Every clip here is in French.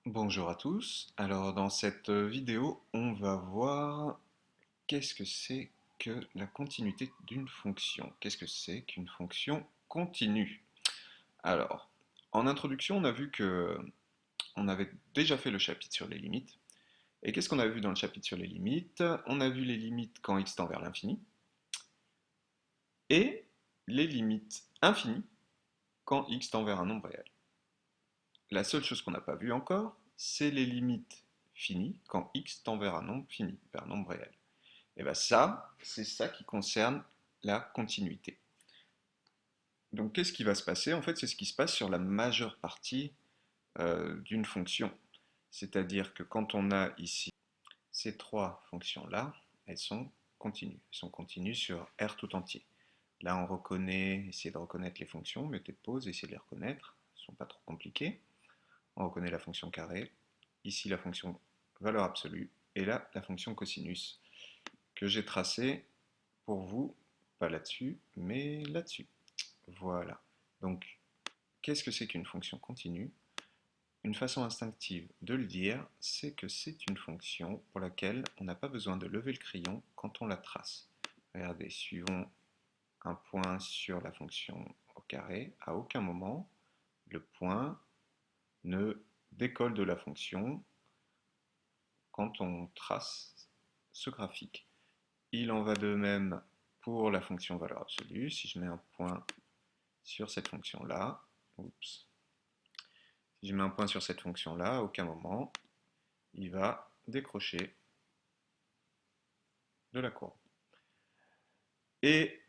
Bonjour à tous. Alors dans cette vidéo, on va voir qu'est-ce que c'est que la continuité d'une fonction. Qu'est-ce que c'est qu'une fonction continue? Alors, en introduction, on a vu que on avait déjà fait le chapitre sur les limites. Et qu'est-ce qu'on a vu dans le chapitre sur les limites? On a vu les limites quand x tend vers l'infini et les limites infinies quand x tend vers un nombre réel. La seule chose qu'on n'a pas vue encore, c'est les limites finies quand x tend vers un nombre fini, vers un nombre réel. Et bien ça, c'est ça qui concerne la continuité. Donc qu'est-ce qui va se passer? En fait, c'est ce qui se passe sur la majeure partie d'une fonction. C'est-à-dire que quand on a ici ces trois fonctions-là, elles sont continues. Elles sont continues sur R tout entier. Là, on reconnaît, essayez de reconnaître les fonctions, mettez pause, essayez de les reconnaître, elles ne sont pas trop compliquées. On reconnaît la fonction carré, ici la fonction valeur absolue, et là la fonction cosinus, que j'ai tracée pour vous, pas là-dessus, mais là-dessus. Voilà. Donc, qu'est-ce que c'est qu'une fonction continue? Une façon instinctive de le dire, c'est que c'est une fonction pour laquelle on n'a pas besoin de lever le crayon quand on la trace. Regardez, suivons un point sur la fonction au carré. À aucun moment, le point ne décolle de la fonction quand on trace ce graphique. Il en va de même pour la fonction valeur absolue. Si je mets un point sur cette fonction-là, oups, si je mets un point sur cette fonction-là, à aucun moment, il va décrocher de la courbe. Et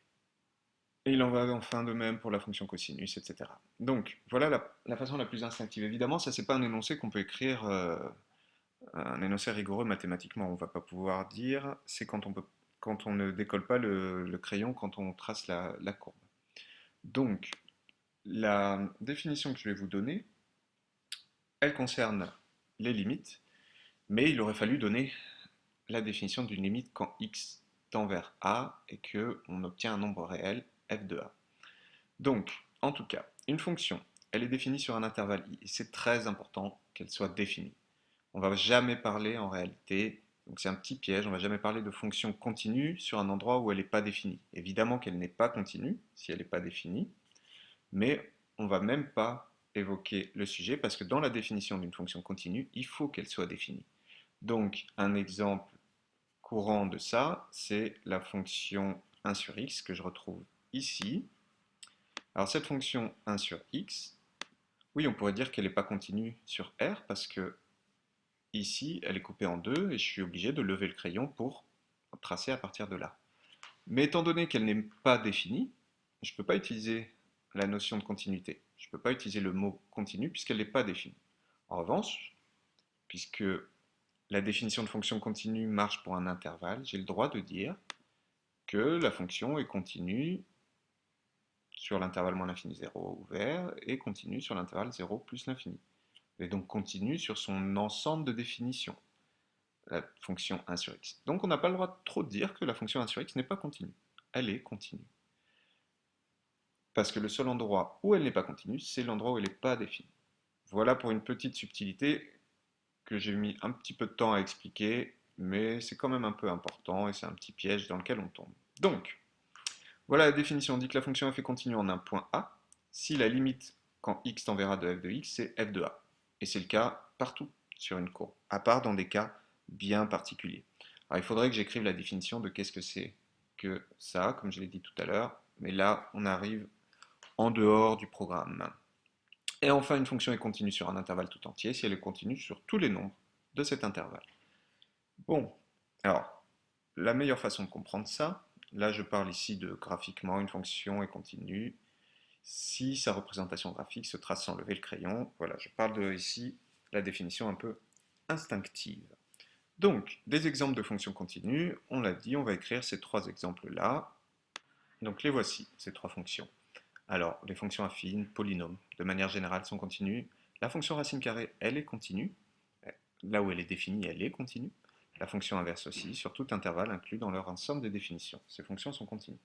il en va enfin de même pour la fonction cosinus, etc. Donc, voilà la façon la plus instinctive. Évidemment, ça, c'est pas un énoncé qu'on peut écrire, un énoncé rigoureux mathématiquement. On ne va pas pouvoir dire, c'est quand on ne décolle pas le crayon, quand on trace la courbe. Donc, la définition que je vais vous donner, elle concerne les limites, mais il aurait fallu donner la définition d'une limite quand x tend vers a et qu'on obtient un nombre réel f de a. Donc, en tout cas, une fonction, elle est définie sur un intervalle i, et c'est très important qu'elle soit définie. On ne va jamais parler en réalité, donc c'est un petit piège, on ne va jamais parler de fonction continue sur un endroit où elle n'est pas définie. Évidemment qu'elle n'est pas continue si elle n'est pas définie, mais on ne va même pas évoquer le sujet parce que dans la définition d'une fonction continue, il faut qu'elle soit définie. Donc, un exemple courant de ça, c'est la fonction 1 sur x que je retrouve ici. Alors cette fonction 1 sur x, oui, on pourrait dire qu'elle n'est pas continue sur R parce que ici, elle est coupée en deux et je suis obligé de lever le crayon pour tracer à partir de là. Mais étant donné qu'elle n'est pas définie, je ne peux pas utiliser la notion de continuité. Je ne peux pas utiliser le mot continu puisqu'elle n'est pas définie. En revanche, puisque la définition de fonction continue marche pour un intervalle, j'ai le droit de dire que la fonction est continue sur l'intervalle moins l'infini 0 ouvert et continue sur l'intervalle 0 plus l'infini. Et donc continue sur son ensemble de définitions, la fonction 1 sur x. Donc on n'a pas le droit de trop dire que la fonction 1 sur x n'est pas continue. Elle est continue. Parce que le seul endroit où elle n'est pas continue, c'est l'endroit où elle n'est pas définie. Voilà pour une petite subtilité que j'ai mis un petit peu de temps à expliquer, mais c'est quand même un peu important et c'est un petit piège dans lequel on tombe. Donc, voilà la définition. On dit que la fonction f est continue en un point A si la limite quand x tend vers a de f de x, c'est f de a. Et c'est le cas partout sur une courbe, à part dans des cas bien particuliers. Alors il faudrait que j'écrive la définition de qu'est-ce que c'est que ça, comme je l'ai dit tout à l'heure, mais là on arrive en dehors du programme. Et enfin, une fonction est continue sur un intervalle tout entier si elle est continue sur tous les nombres de cet intervalle. Bon, alors, la meilleure façon de comprendre ça, là je parle ici de graphiquement, une fonction est continue si sa représentation graphique se trace sans lever le crayon. Voilà, je parle de ici la définition un peu instinctive. Donc, des exemples de fonctions continues, on l'a dit, on va écrire ces trois exemples-là. Donc les voici, ces trois fonctions. Alors, les fonctions affines, polynômes, de manière générale, sont continues. La fonction racine carrée, elle est continue. Là où elle est définie, elle est continue. La fonction inverse aussi, sur tout intervalle inclus dans leur ensemble de définitions. Ces fonctions sont continues.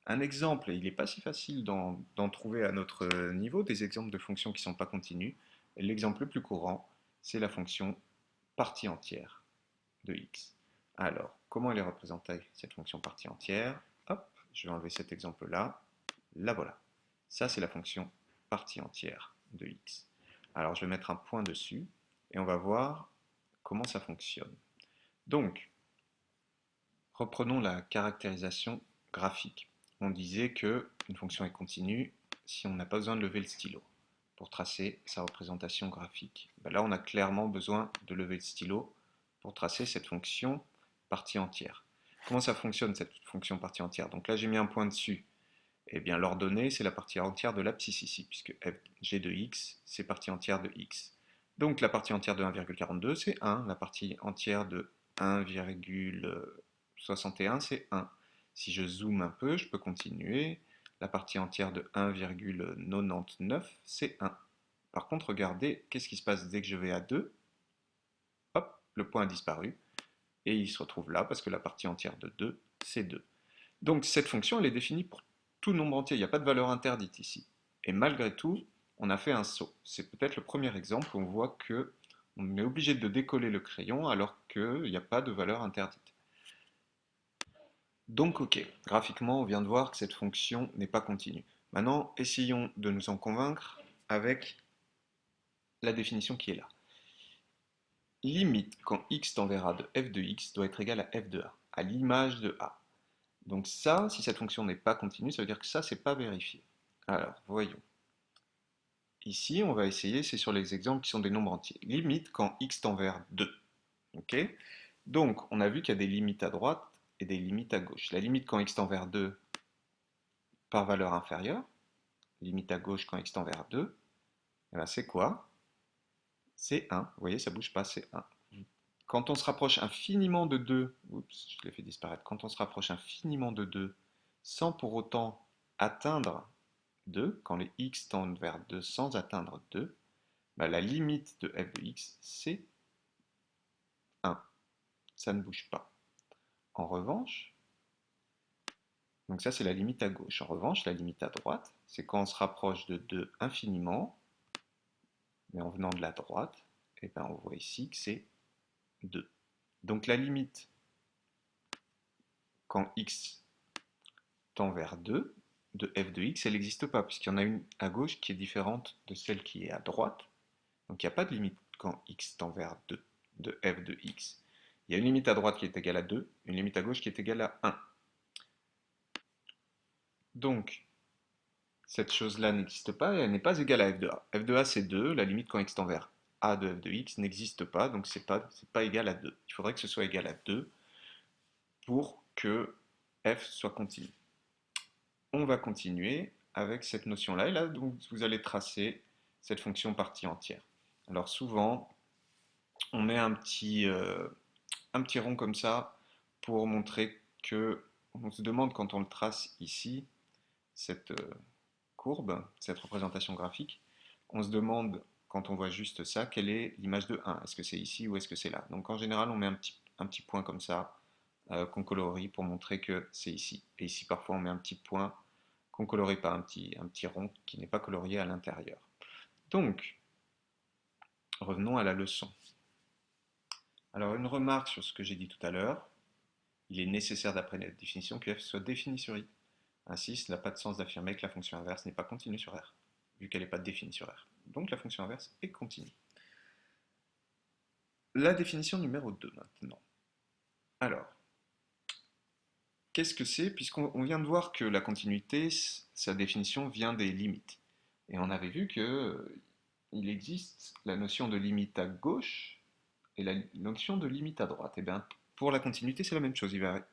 Un exemple, et il n'est pas si facile d'en trouver à notre niveau, des exemples de fonctions qui ne sont pas continues. L'exemple le plus courant, c'est la fonction partie entière de x. Alors, comment elle est représentée, cette fonction partie entière? Hop, je vais enlever cet exemple-là. La voilà. Ça, c'est la fonction partie entière de x. Alors, je vais mettre un point dessus et on va voir comment ça fonctionne. Donc, reprenons la caractérisation graphique. On disait qu'une fonction est continue si on n'a pas besoin de lever le stylo pour tracer sa représentation graphique. Ben là, on a clairement besoin de lever le stylo pour tracer cette fonction partie entière. Comment ça fonctionne, cette fonction partie entière? Donc là, j'ai mis un point dessus. Eh bien, l'ordonnée, c'est la partie entière de l'abscisse ici, puisque g de x, c'est partie entière de x. Donc la partie entière de 1,42, c'est 1. La partie entière de 1,61, c'est 1. Si je zoome un peu, je peux continuer. La partie entière de 1,99, c'est 1. Par contre, regardez, qu'est-ce qui se passe dès que je vais à 2? Hop, le point a disparu. Et il se retrouve là, parce que la partie entière de 2, c'est 2. Donc cette fonction, elle est définie pour tout nombre entier. Il n'y a pas de valeur interdite ici. Et malgré tout, on a fait un saut. C'est peut-être le premier exemple où on voit que on est obligé de décoller le crayon alors qu'il n'y a pas de valeur interdite. Donc ok, graphiquement, on vient de voir que cette fonction n'est pas continue. Maintenant, essayons de nous en convaincre avec la définition qui est là. Limite quand x tend vers a de f de x doit être égal à f de a, à l'image de a. Donc ça, si cette fonction n'est pas continue, ça veut dire que ça, c'est pas vérifié. Alors, voyons. Ici, on va essayer, c'est sur les exemples qui sont des nombres entiers. Limite quand x tend vers 2. Ok? Donc, on a vu qu'il y a des limites à droite et des limites à gauche. La limite quand x tend vers 2 par valeur inférieure, limite à gauche quand x tend vers 2, eh ben, c'est quoi? C'est 1. Vous voyez, ça ne bouge pas, c'est 1. Quand on se rapproche infiniment de 2, oups, je l'ai fait disparaître, quand on se rapproche infiniment de 2, sans pour autant atteindre 2, quand les x tendent vers 2 sans atteindre 2, bah, la limite de f de x, c'est 1. Ça ne bouge pas. En revanche, donc ça c'est la limite à gauche. En revanche, la limite à droite, c'est quand on se rapproche de 2 infiniment, mais en venant de la droite, et ben on voit ici que c'est 2. Donc la limite quand x tend vers 2 de f de x, elle n'existe pas, puisqu'il y en a une à gauche qui est différente de celle qui est à droite. Donc il n'y a pas de limite quand x tend vers 2 de f de x. Il y a une limite à droite qui est égale à 2, une limite à gauche qui est égale à 1. Donc, cette chose-là n'existe pas et elle n'est pas égale à f de a. F de a c'est 2, la limite quand x tend vers a de f de x n'existe pas, donc c'est pas égal à 2. Il faudrait que ce soit égal à 2 pour que f soit continu. On va continuer avec cette notion-là, et là donc, vous allez tracer cette fonction partie entière. Alors souvent, on met un petit rond comme ça pour montrer que on se demande quand on le trace ici, cette courbe, cette représentation graphique, on se demande quand on voit juste ça, quelle est l'image de 1? Est-ce que c'est ici ou est-ce que c'est là? Donc en général, on met un petit point comme ça, qu'on colorie pour montrer que c'est ici. Et ici, parfois, on met un petit point qu'on colorie pas, un petit rond qui n'est pas colorié à l'intérieur. Donc, revenons à la leçon. Alors, une remarque sur ce que j'ai dit tout à l'heure. Il est nécessaire d'après la définition que f soit défini sur i. Ainsi, cela n'a pas de sens d'affirmer que la fonction inverse n'est pas continue sur R, vu qu'elle n'est pas définie sur R. Donc la fonction inverse est continue. La définition numéro 2 maintenant. Alors, qu'est-ce que c'est? Puisqu'on vient de voir que la continuité, sa définition vient des limites. Et on avait vu que il existe la notion de limite à gauche et la notion de limite à droite. Et bien, pour la continuité, c'est la même chose. Il va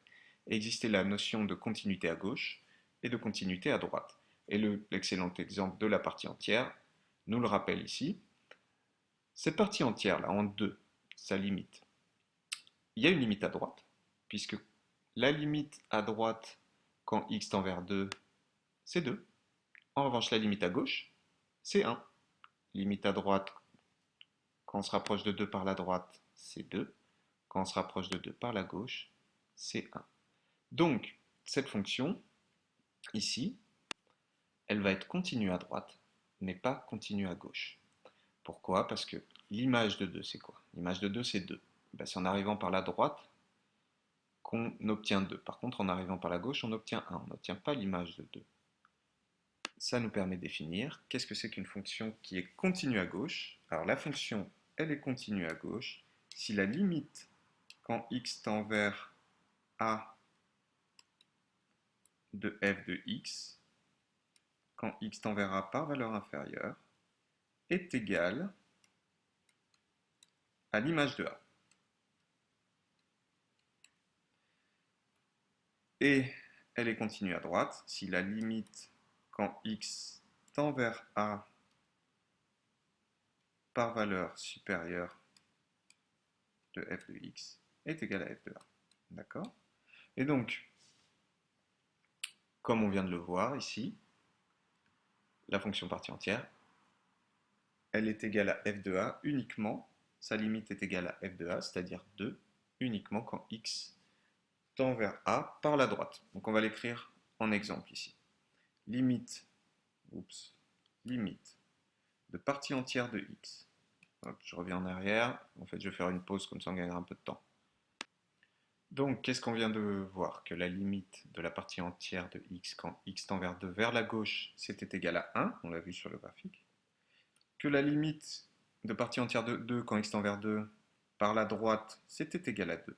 exister la notion de continuité à gauche et de continuité à droite. Et l'excellent exemple de la partie entière nous le rappelle ici. Cette partie entière-là, en 2, sa limite. Il y a une limite à droite, puisque la limite à droite, quand x tend vers 2, c'est 2. En revanche, la limite à gauche, c'est 1. Limite à droite, quand on se rapproche de 2 par la droite, c'est 2. Quand on se rapproche de 2 par la gauche, c'est 1. Donc, cette fonction, ici, elle va être continue à droite, mais pas continue à gauche. Pourquoi? Parce que l'image de 2, c'est quoi? L'image de 2, c'est 2. Ben, c'est en arrivant par la droite qu'on obtient 2. Par contre, en arrivant par la gauche, on obtient 1. On n'obtient pas l'image de 2. Ça nous permet de définir qu'est-ce que c'est qu'une fonction qui est continue à gauche. Alors la fonction, elle est continue à gauche si la limite quand x tend vers a de f de x, quand x tend vers a par valeur inférieure, est égale à l'image de a. Et elle est continue à droite si la limite quand x tend vers a par valeur supérieure de f de x est égale à f de a. D'accord? Et donc, comme on vient de le voir ici, la fonction partie entière, elle est égale à f de a uniquement, sa limite est égale à f de a, c'est-à-dire 2, uniquement quand x tend vers a par la droite. Donc on va l'écrire en exemple ici. Limite, limite de partie entière de x. Hop, je reviens en arrière. En fait, je vais faire une pause, comme ça on gagnera un peu de temps. Donc, qu'est-ce qu'on vient de voir? Que la limite de la partie entière de x quand x tend vers 2 vers la gauche, c'était égal à 1, on l'a vu sur le graphique. Que la limite de partie entière de 2 quand x tend vers 2 par la droite, c'était égal à 2.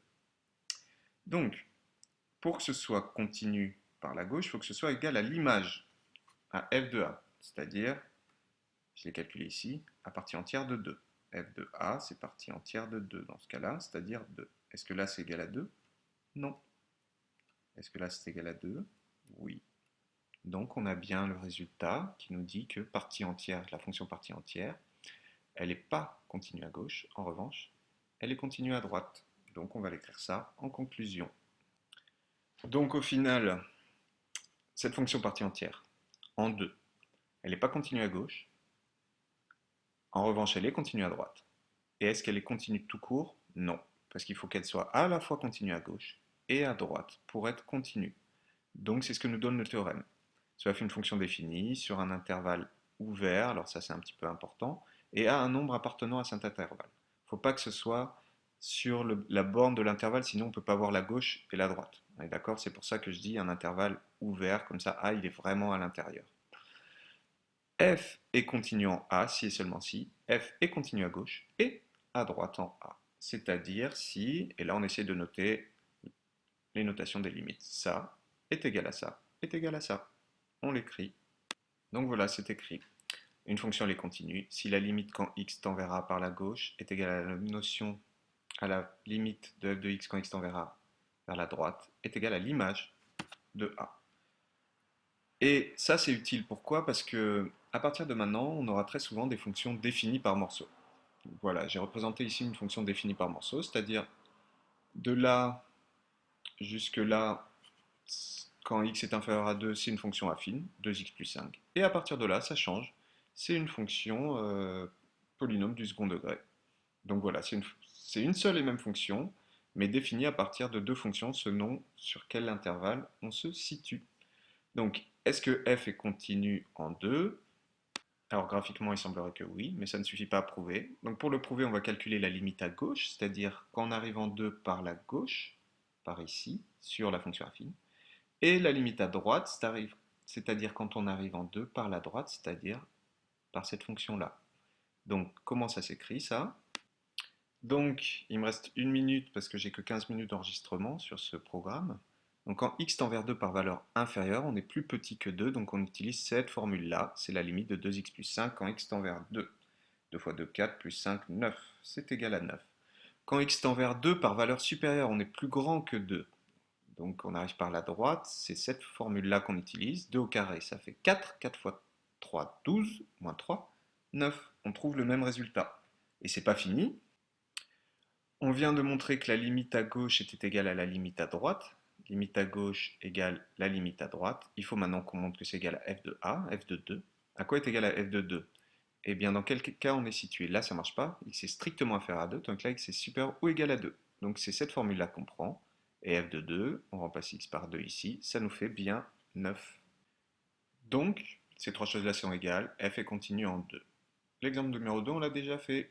Donc, pour que ce soit continu par la gauche, il faut que ce soit égal à l'image, à f de a, c'est-à-dire, je l'ai calculé ici, à partie entière de 2. f de a, c'est partie entière de 2 dans ce cas-là, c'est-à-dire 2. Est-ce que là c'est égal à 2? Non. Est-ce que là c'est égal à 2? Oui. Donc on a bien le résultat qui nous dit que partie entière, la fonction partie entière, elle n'est pas continue à gauche, en revanche, elle est continue à droite. Donc on va l'écrire ça en conclusion. Donc au final, cette fonction partie entière, en 2, elle n'est pas continue à gauche, en revanche elle est continue à droite. Et est-ce qu'elle est continue tout court? Non, parce qu'il faut qu'elle soit à la fois continue à gauche et à droite pour être continue. Donc c'est ce que nous donne le théorème. Cela fait une fonction définie sur un intervalle ouvert, alors ça c'est un petit peu important, et à un nombre appartenant à cet intervalle. Il ne faut pas que ce soit sur la borne de l'intervalle, sinon on ne peut pas voir la gauche et la droite. On est d'accord? C'est pour ça que je dis un intervalle ouvert, comme ça A il est vraiment à l'intérieur. F est continu en A si et seulement si F est continu à gauche et à droite en A. C'est-à-dire si, et là on essaie de noter les notations des limites, ça est égal à ça, est égal à ça. On l'écrit. Donc voilà, c'est écrit. Une fonction elle est continue si la limite quand x tend vers a par la gauche est égale à la notion à la limite de f de x quand x tend vers a vers la droite est égale à l'image de a. Et ça c'est utile, pourquoi? Parce que à partir de maintenant, on aura très souvent des fonctions définies par morceau. Voilà, j'ai représenté ici une fonction définie par morceau, c'est-à-dire de là jusque là, quand x est inférieur à 2, c'est une fonction affine, 2x plus 5. Et à partir de là, ça change, c'est une fonction polynôme du second degré. Donc voilà, c'est une seule et même fonction, mais définie à partir de deux fonctions selon sur quel intervalle on se situe. Donc, est-ce que f est continu en 2? Alors graphiquement, il semblerait que oui, mais ça ne suffit pas à prouver. Donc pour le prouver, on va calculer la limite à gauche, c'est-à-dire qu'en arrivant 2 par la gauche, par ici, sur la fonction affine, et la limite à droite, c'est-à-dire quand on arrive en 2 par la droite, c'est-à-dire par cette fonction-là. Donc comment ça s'écrit ça? Donc il me reste une minute parce que j'ai que 15 minutes d'enregistrement sur ce programme. Donc quand x tend vers 2 par valeur inférieure, on est plus petit que 2, donc on utilise cette formule-là, c'est la limite de 2x plus 5 quand x tend vers 2. 2 fois 2, 4, plus 5, 9, c'est égal à 9. Quand x tend vers 2 par valeur supérieure, on est plus grand que 2. Donc on arrive par la droite, c'est cette formule-là qu'on utilise. 2 au carré, ça fait 4, 4 fois 3, 12, moins 3, 9. On trouve le même résultat. Et c'est pas fini. On vient de montrer que la limite à gauche était égale à la limite à droite. Limite à gauche égale la limite à droite. Il faut maintenant qu'on montre que c'est égal à f de a, f de 2. À quoi est égal à f de 2? Eh bien, dans quel cas on est situé? Là, ça ne marche pas. X est strictement inférieur à 2, donc là, x est supérieur ou égal à 2. Donc c'est cette formule-là qu'on prend. Et f de 2, on remplace x par 2 ici, ça nous fait bien 9. Donc, ces trois choses-là sont égales, f est continu en 2. L'exemple numéro 2, on l'a déjà fait.